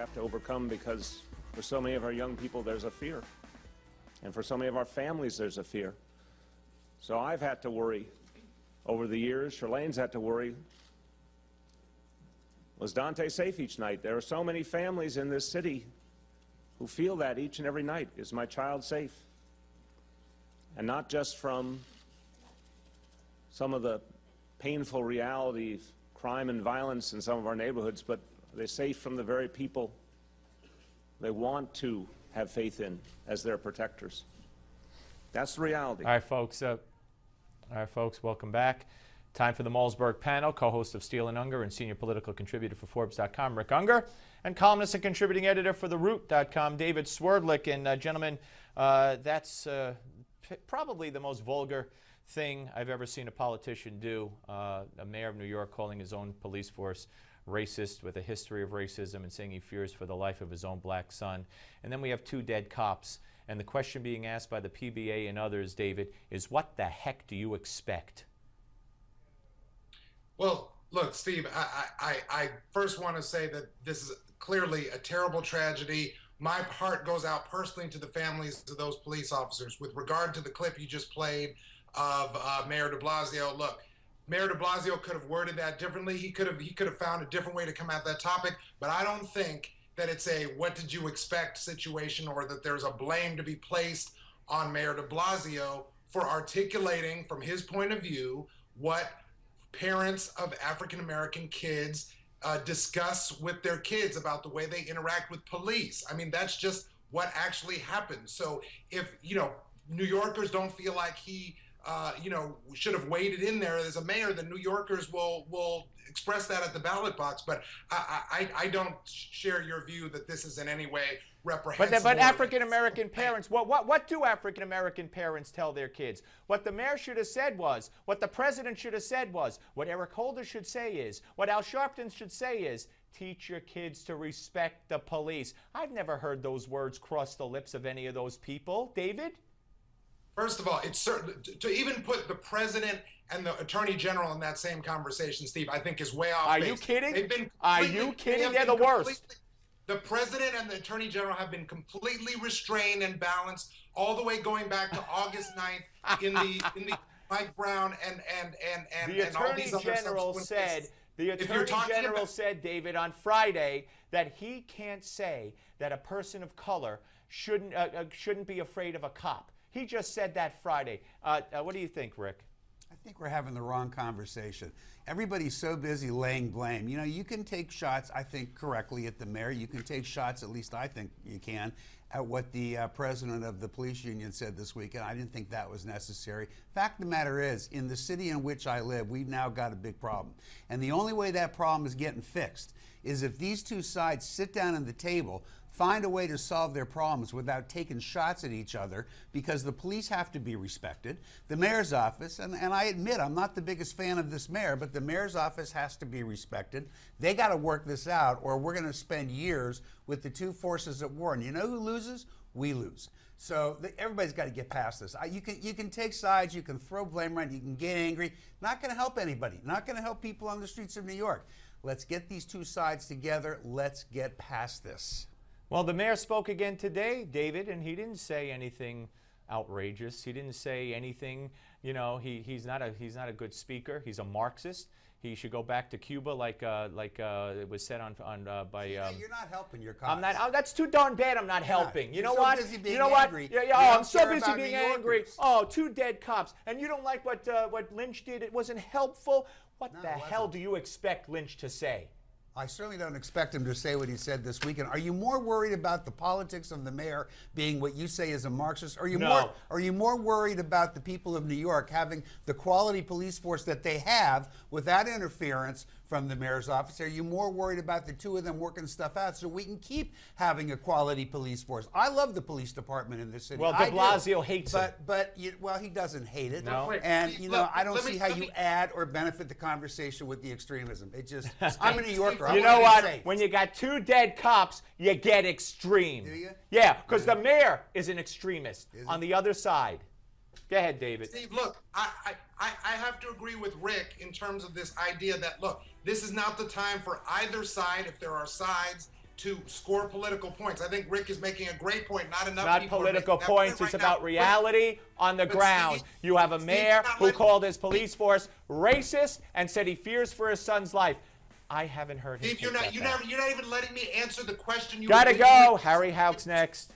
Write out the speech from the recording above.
have to overcome, because for so many of our young people, there's a fear. And for so many of our families, there's a fear. So I've had to worry over the years. Charlene's had to worry. Was Dante safe each night? There are so many families in this city who feel that each and every night. Is my child safe? And not just from some of the painful reality of crime and violence in some of our neighborhoods, but are they safe from the very people they want to have faith in as their protectors? That's the reality. All right, folks, welcome back. Time for the Malzberg panel. Co-host of Steele Ungar and senior political contributor for Forbes.com, Rick Ungar, and columnist and contributing editor for TheRoot.com, David Swerdlick. And gentlemen, that's probably the most vulgar thing I've ever seen a politician do. A mayor of New York calling his own police force racist, with a history of racism, and saying he fears for the life of his own black son. And then we have 2 dead cops. And the question being asked by the PBA and others, David, is what the heck do you expect? Well, look, Steve, I first want to say that this is clearly a terrible tragedy. My heart goes out personally to the families of those police officers. With regard to the clip you just played of Mayor de Blasio, look, Mayor de Blasio could have worded that differently. He could have found a different way to come at that topic. But I don't think that it's a what did you expect situation, or that there's a blame to be placed on Mayor de Blasio for articulating from his point of view what parents of African-American kids discuss with their kids about the way they interact with police. I mean, that's just what actually happens. So if, New Yorkers don't feel like he, should have waded in there as a mayor, then New Yorkers will express that at the ballot box. But I don't share your view that this is in any way reprehensible. But African-American parents, what do African-American parents tell their kids? What the mayor should have said was, what the president should have said was, what Eric Holder should say is, what Al Sharpton should say is, teach your kids to respect the police. I've never heard those words cross the lips of any of those people. David? First of all, it's certain to even put the president and the attorney general in that same conversation, Steve, I think is way off base. Are you kidding? They've been Are you kidding? They're the worst. The president and the attorney general have been completely restrained and balanced all the way going back to August 9th in the Mike Brown and all these other subsequent cases. The attorney general said, David, on Friday, that he can't say that a person of color shouldn't be afraid of a cop. He just said that Friday. What do you think, Rick? I think we're having the wrong conversation. Everybody's so busy laying blame. You can take shots, I think, correctly at the mayor. You can take shots, at least I think you can, at what the president of the police union said this weekend. I didn't think that was necessary. Fact of the matter is, in the city in which I live, we've now got a big problem. And the only way that problem is getting fixed is if these 2 sides sit down at the table, find a way to solve their problems without taking shots at each other, because the police have to be respected. The mayor's office, and I admit I'm not the biggest fan of this mayor, but the mayor's office has to be respected. They got to work this out, or we're going to spend years with the 2 forces at war. And you know who loses? We lose. So everybody's got to get past this. You can take sides, you can throw blame around, you can get angry. Not going to help anybody. Not going to help people on the streets of New York. Let's get these 2 sides together. Let's get past this. Well, the mayor spoke again today, David, and he didn't say anything outrageous. He didn't say anything, he's not a good speaker. He's a Marxist. He should go back to Cuba, like it was said by. You're not helping your cause. I'm not. Oh, that's too darn bad. I'm not helping. You know so what? Busy being you know angry. what? Yeah, I'm so busy being angry. Oh, 2 dead cops, and you don't like what Lynch did? It wasn't helpful. What the hell do you expect Lynch to say? I certainly don't expect him to say what he said this weekend. Are you more worried about the politics of the mayor being what you say is a Marxist? Are you more worried about the people of New York having the quality police force that they have without interference from the mayor's office? Are you more worried about the 2 of them working stuff out so we can keep having a quality police force? I love the police department in this city. Well, de Blasio hates it. But he doesn't hate it. No. And, I don't see how you add or benefit the conversation with the extremism. It just, I'm a New Yorker. You know what? When you got 2 dead cops, you get extreme. Do you? Yeah, because the mayor is an extremist on the other side. Go ahead, David. Steve, look, I have to agree with Rick in terms of this idea that, look, this is not the time for either side, if there are sides, to score political points. I think Rick is making a great point. Not enough Not people political are making that points. point It's right about now. reality on the But ground. Steve, You have a Steve, mayor not who letting- called his police force racist and said he fears for his son's life. I haven't heard him Steve, take that back. you're not even letting me answer the question you Gotta originally go. asked. Harry Houck's next.